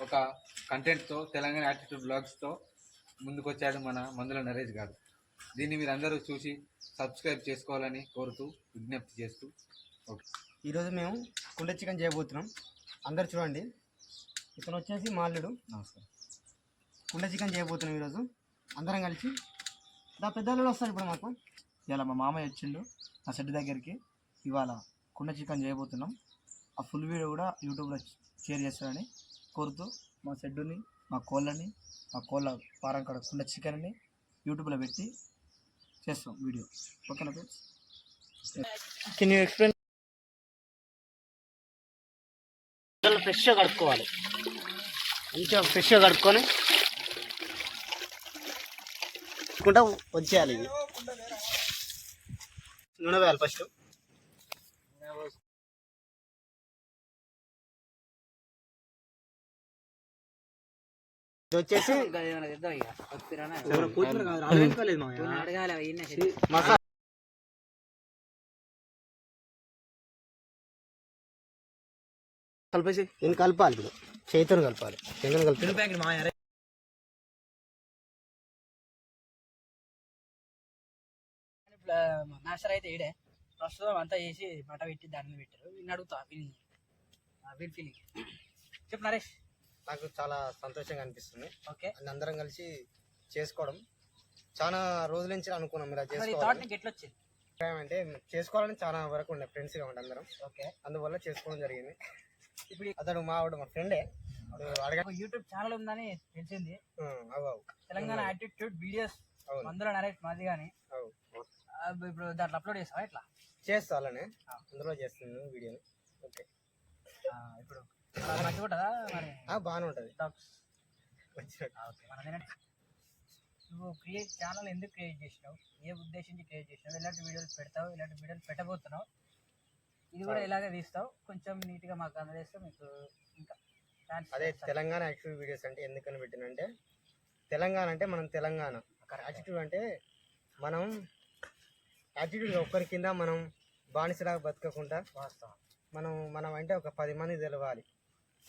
ఒక కంటెంట్తో తెలంగాణ యాటిట్యూడ్ బ్లాగ్స్తో ముందుకొచ్చాడు మన మందుల నరేష్ గారు. దీన్ని మీరు అందరూ చూసి సబ్స్క్రైబ్ చేసుకోవాలని కోరుతూ విజ్ఞప్తి చేస్తూ ఓకే. ఈరోజు మేము కుండ చికెన్ చేయబోతున్నాం. అందరు చూడండి. ఇతను వచ్చేసి మాల్లుడు. నమస్కారం. కుండ చికెన్ చేయబోతున్నాం ఈరోజు అందరం కలిసి. పెద్దలు వస్తారు ఇప్పుడు మాకు. ఇవాళ మా మామయ్య వచ్చిండు నా షెడ్ దగ్గరికి. ఇవాళ కుండ చికెన్ చేయబోతున్నాం. ఆ ఫుల్ వీడియో కూడా యూట్యూబ్లో షేర్ చేస్తారని కోరుతూ మా షెడ్డుని, మా కోళ్ళని, మా కోళ్ళ పారం కాడ కుండ చికెన్ని యూట్యూబ్లో పెట్టి చేస్తాం వీడియో. ఓకేనా ఫ్రెండ్స్? Can you explain? ఫ్రెష్గా కడుక్కోవాలి. మంచిగా ఫ్రెష్గా కడుక్కొని వచ్చేయాలి. ఇది నూనె వేయాలి ఫస్ట్. ఇది వచ్చేసి మసాలా. కలిపేసి నేను కలపాలి. ఇప్పుడు చేతితో కలపాలి. చేతితో కలిపి మాస్టర్ అయితే ఈడే ప్రస్తుతం అంతా చేసి బట్ట పెట్టి దాని మీద పెట్టారు. నేను అడుగుతా వీడి ఫీలింగ్ చెప్పు నరేష్. నాకు చాలా సంతోషంగా అనిపిస్తుంది. ఓకే, అందరం కలిసి చేసుకోవడం చాలా రోజుల నుంచి అనుకున్నాం. మీరు ఎట్లా వచ్చింది అంటే చేసుకోవాలని చాలా వరకు ఉండే ఫ్రెండ్స్గా ఉండే అందరం. ఓకే, అందువల్ల చేసుకోవడం జరిగింది. ఇప్పుడు అతడు మా ఫ్రెండే. యూట్యూబ్ ఛానల్ ఉందని తెలిసింది. అవు తెలంగాణ యాటిట్యూడ్ వీడియోస్ మందుల నరేష్ మాది కానీ ఇప్పుడు దాంట్లో అప్లోడ్ చేస్తావా? ఎట్లా చేస్తా? అలానే అందులో చేస్తున్నాను వీడియోని. ఓకే, ఇప్పుడు మంచిగా ఉంటుందా? మరి బాగానే ఉంటుంది. నువ్వు ఛానల్ ఎందుకు క్రియేట్ చేసినావు? ఏ ఉద్దేశించి క్రియేట్ చేసినావు? ఎలాంటి వీడియోలు పెడతావు? ఎలాంటి వీడియోలు పెట్టబోతున్నావు? ఇది కూడా ఇలాగే తీస్తావు? కొంచెం నీట్గా మాకు అందజేస్తే మీకు ఇంకా అదే తెలంగాణ యాక్టివ్ వీడియోస్ అంటే ఎందుకని పెట్టినంటే, తెలంగాణ అంటే మనం తెలంగాణ, యాటిట్యూడ్ అంటే మనం యాటిట్యూడ్ ఒక్కరి కింద మనం బానిసలాగా బతకకుండా మనం అంటే ఒక 10 మంది తెలవాలి.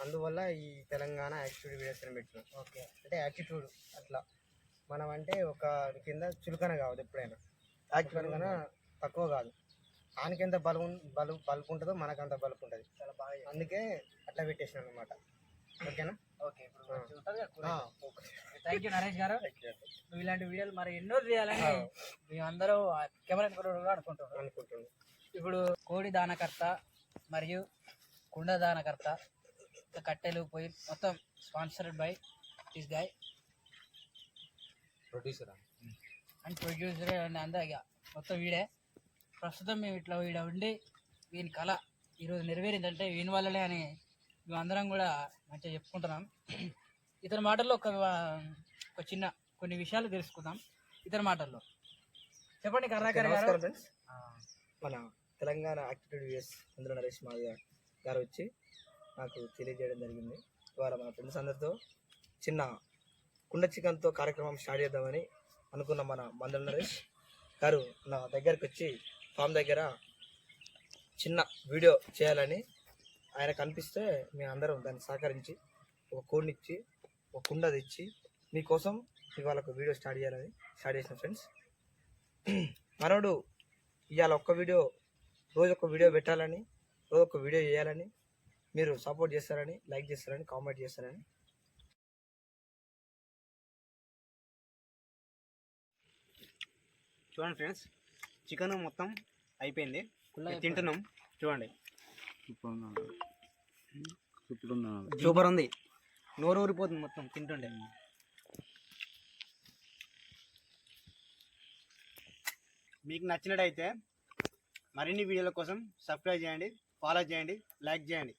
అందువల్ల ఈ తెలంగాణ యాటిట్యూడ్ వీడియోస్ అని పెట్టినాం. ఓకే, అంటే యాటిట్యూడ్ అట్లా మనం అంటే ఒక కింద చులకన కావద్దు. ఎప్పుడైనా యాటిట్యూడ్ కన్నా తక్కువ కాదు. ఆయనకి ఎంత బలుపు ఉంటుందో మనకంత బలుపు ఉంటుంది. చాలా బాగా, అందుకే అట్లా పెట్టేసినాం అనమాట. ఓకేనా? ఓకే, థ్యాంక్ యూ నరేష్ గారు. నువ్వు ఇలాంటి వీడియోలు మరి ఎన్నో తీయాలని మేమందరూ కెమెరా కూడా అనుకుంటున్నాం. ఇప్పుడు కోడి దానకర్త మరియు కుండ దానకర్త, కట్టెలు పొయ్యి మొత్తం sponsored by this guy, producer and producer and అందరూ ఇక మొత్తం వీడే. ప్రస్తుతం మేము ఇట్లా వీడ ఉండి వీని కళ ఈరోజు నెరవేరిందంటే వీని వల్లనే అని మేమందరం కూడా మంచిగా చెప్పుకుంటున్నాం. ఇతని మాటల్లో ఒక చిన్న కొన్ని విషయాలు తెలుసుకుందాం ఇతని మాటల్లో. చెప్పండి కర్ణాకర్ గారు. మన తెలంగాణ యాక్టివిటీ వీడియోస్ అందులో నరేష్ మాదిగ గారు వచ్చి నాకు తెలియజేయడం జరిగింది. ఇవాళ మన ఫ్రెండ్స్ అందరితో చిన్న కుండ చికెన్తో కార్యక్రమం స్టార్ట్ చేద్దామని అనుకున్న మన మందల నరేష్ గారు నా దగ్గరికి వచ్చి ఫామ్ దగ్గర చిన్న వీడియో చేయాలని ఆయన కనిపిస్తే మేము అందరం దాన్ని సహకరించి ఒక కోడినిచ్చి ఒక కుండ తెచ్చి మీకోసం ఇవాళ ఒక వీడియో స్టార్ట్ చేసిన ఫ్రెండ్స్. మనోడు ఇవాళ రోజు ఒక వీడియో పెట్టాలని, రోజు ఒక వీడియో చేయాలని మీరు సపోర్ట్ చేస్తారని, లైక్ చేస్తారని, కామెంట్ చేస్తారని. చూడండి ఫ్రెండ్స్, చికెన్ మొత్తం అయిపోయింది, తింటున్నాం. చూడండి, సూపర్ ఉంది. నోరు ఊరిపోతుంది మొత్తం తింటుండే. మీకు నచ్చినట్టయితే మరిన్ని వీడియోల కోసం సబ్స్క్రైబ్ చేయండి, ఫాలో చేయండి, లైక్ చేయండి.